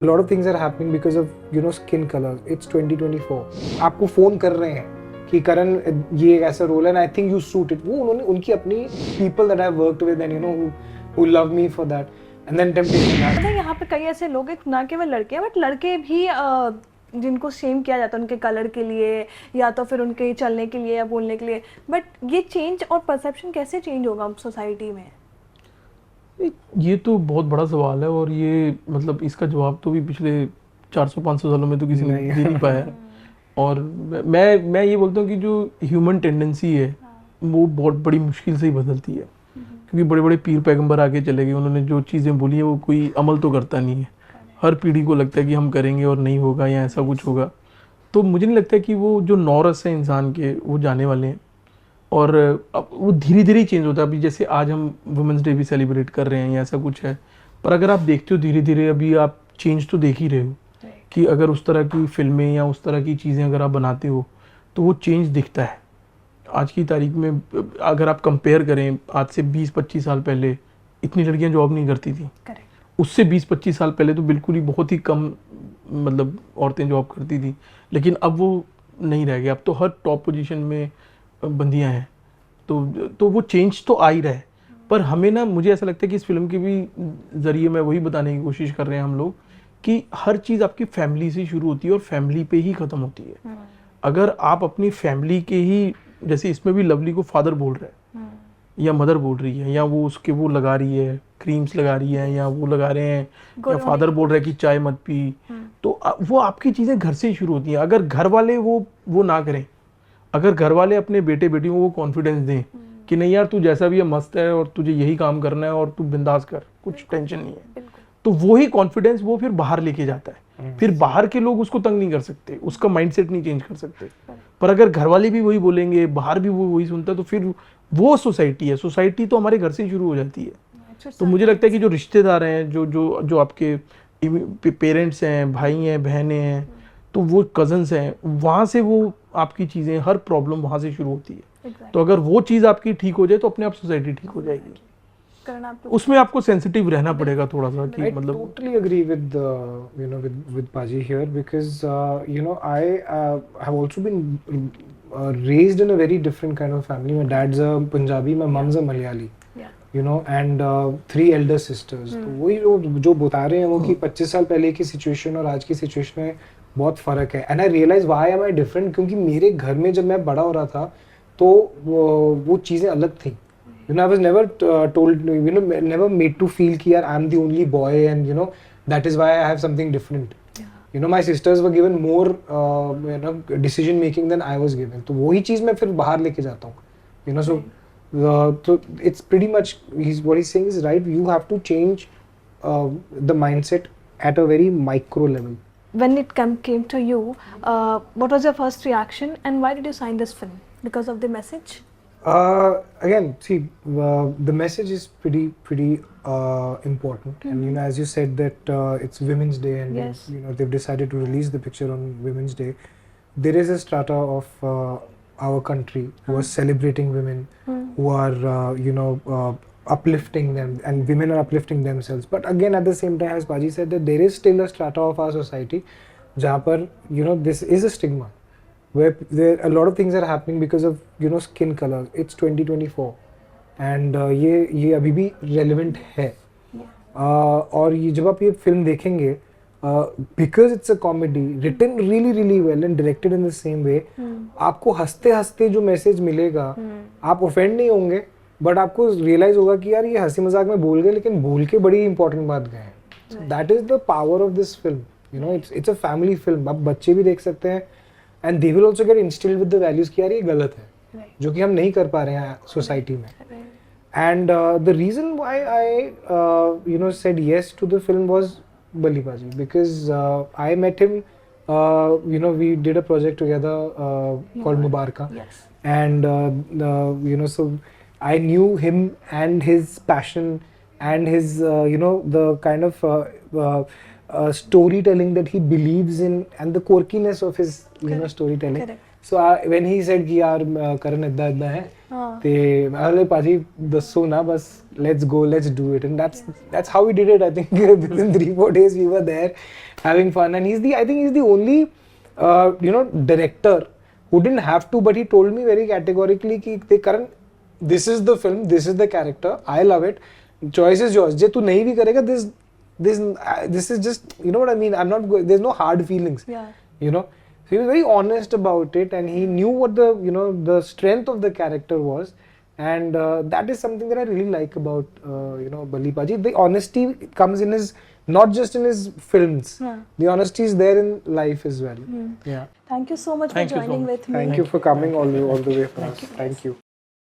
A lot of things are happening because of skin color. It's 2024. आपको phone कर रहे हैं कि करण ये एक ऐसा रोल है, and I think you suit it. वो उन्होंने उनकी अपनी people that I've worked with and who love me for that, and then temptation. पता है यहाँ पे कई ऐसे लोग हैं, ना केवल लड़के हैं बट लड़के भी जिनको शेम किया जाता है उनके कलर के लिए या तो फिर उनके चलने के लिए या बोलने के लिए, बट ये चेंज और परसेप्शन कैसे चेंज होगा सोसाइटी में? ये तो बहुत बड़ा सवाल है और ये मतलब इसका जवाब तो भी पिछले 400-500 सालों में तो किसी ने दे नहीं पाया है। और मैं ये बोलता हूँ कि जो ह्यूमन टेंडेंसी है वो बहुत बड़ी मुश्किल से ही बदलती है, क्योंकि बड़े बड़े पीर पैगंबर आगे चले गए, उन्होंने जो चीज़ें बोली हैं वो कोई अमल तो करता नहीं है। हर पीढ़ी को लगता है कि हम करेंगे और नहीं होगा या ऐसा कुछ होगा। तो मुझे नहीं लगता कि वो जो नौरस है इंसान के वो जाने वाले हैं, और अब वो धीरे धीरे ही चेंज होता है। अभी जैसे आज हम वुमेंस डे भी सेलिब्रेट कर रहे हैं या ऐसा कुछ है, पर अगर आप देखते हो धीरे धीरे अभी आप चेंज तो देख ही रहे हो कि अगर उस तरह की फिल्में या उस तरह की चीज़ें अगर आप बनाते हो तो वो चेंज दिखता है। आज की तारीख में अगर आप कंपेयर करें आज से 20-25 साल पहले इतनी लड़कियां जॉब नहीं करती थी। उससे 20-25 साल पहले तो बिल्कुल ही बहुत ही कम मतलब औरतें जॉब करती थी, लेकिन अब वो नहीं रह गया। अब तो हर टॉप पोजीशन में बंदियां हैं, तो वो चेंज तो आ ही रहा है। पर हमें ना, मुझे ऐसा लगता है कि इस फिल्म के भी ज़रिए मैं वही बताने की कोशिश कर रहे हैं हम लोग कि हर चीज़ आपकी फैमिली से शुरू होती है और फैमिली पे ही ख़त्म होती है। अगर आप अपनी फैमिली के ही, जैसे इसमें भी लवली को फादर बोल रहा है या मदर बोल रही है, या वो उसके वो लगा रही है क्रीम्स लगा रही है, या वो लगा रहे हैं, या फादर बोल रहा है कि चाय मत पी, तो वो आपकी चीज़ें घर से ही शुरू होती हैं। अगर घर वाले वो ना करें, अगर घर वाले अपने बेटे बेटियों को कॉन्फिडेंस दें कि नहीं यार तू जैसा भी है मस्त है और तुझे यही काम करना है और तू बिंदास कर, कुछ टेंशन नहीं है, तो वो ही कॉन्फिडेंस वो फिर बाहर लेके जाता है। फिर बाहर के लोग उसको तंग नहीं कर सकते, उसका माइंडसेट नहीं चेंज कर सकते। पर अगर घर वाले भी वही बोलेंगे, बाहर भी वो वही सुनता है, तो फिर वो सोसाइटी है। सोसाइटी तो हमारे घर से ही शुरू हो जाती है। तो मुझे लगता है कि जो रिश्तेदार हैं, जो जो जो आपके पेरेंट्स हैं, भाई हैं, बहनें हैं, तो वो कजन्स हैं, वहाँ से वो आपकी चीज़ें, हर प्रॉब्लम वहाँ से शुरू होती है। तो अगर वो चीज़ आपकी ठीक हो जाए तो अपने आप सोसाइटी ठीक हो जाएगी। उसमें आपको सेंसिटिव रहना पड़ेगा थोड़ा सा कि मतलब। I totally agree with with Paji here because I have also been raised in a very different kind of family. My dad's a Punjabi, my mom's a Malayali. And 3 elder sisters. तो वही जो बता रहे हैं वो कि 25 साल पहले की सिचुएशन और आज की सिचुएशन में बहुत फ़र्क है। And I realise why am I different, क्योंकि मेरे घर में जब मैं बड़ा हो रहा था तो वो चीज़ें अलग थी। I was never told, never made to feel कि यार I'm the only boy and that is why I have something different. My sisters were given more decision making than I was given. तो वही चीज़ मैं फिर बाहर लेके जाता हूँ। So it's pretty much what he's saying is right. You have to change the mindset at a very micro level. When it came to you, what was your first reaction and why did you sign this film? Because of the message? Again, see, the message is pretty important, and as you said that it's Women's Day, and yes, they've decided to release the picture on Women's Day. There is a strata of our country who are celebrating women, who are uplifting them, and women are uplifting themselves. But again, at the same time, as Paji said, that there is still a strata of our society जहाँ पर this is a stigma, where a lot of things are happening because of skin color. It's 2024 and ये अभी भी relevant है। और ये जब आप ये फिल्म देखेंगे, because it's a comedy written really well and directed in the same way, आपको हंसते हंसते जो मैसेज मिलेगा, आप ऑफेंड नहीं होंगे, बट आपको रियलाइज होगा कि यार ये हंसी मजाक में बोल गए, लेकिन बोल के बड़ी इंपॉर्टेंट बात गए हैं। That is the power of this film. It's a family film, आप बच्चे भी देख सकते हैं and they will also get instilled with the values कि यार ये गलत है, जो कि हम नहीं कर पा रहे हैं सोसाइटी में। And the reason why I said yes to the film was Bali Paji, because I met him, we did a project together called Mubaraka. Yes. And so I knew him and his passion and his the kind of storytelling that he believes in, and the quirkiness of his storytelling. Correct. So when he said कि यार करण इतना इतना है, ते मैं बोले पाजी दसो ना बस, let's go, let's do it, and that's how we did it. I think within 3-4 days we were there having fun, and I think he's the only director who didn't have to, but he told me very categorically कि they Karan, this is the film, this is the character, I love it, choice is yours. जे तू नहीं भी करेगा, this is just, you know what I mean, I'm not there's no hard feelings. Yeah. You know, so he was very honest about it, and he knew what the strength of the character was, and that is something that I really like about Bali Paji. The honesty comes in his, not just in his films, the honesty is there in life as well. Yeah, Thank you so much Thank for you so joining much. with me. thank you for coming all the way for us. Thank you.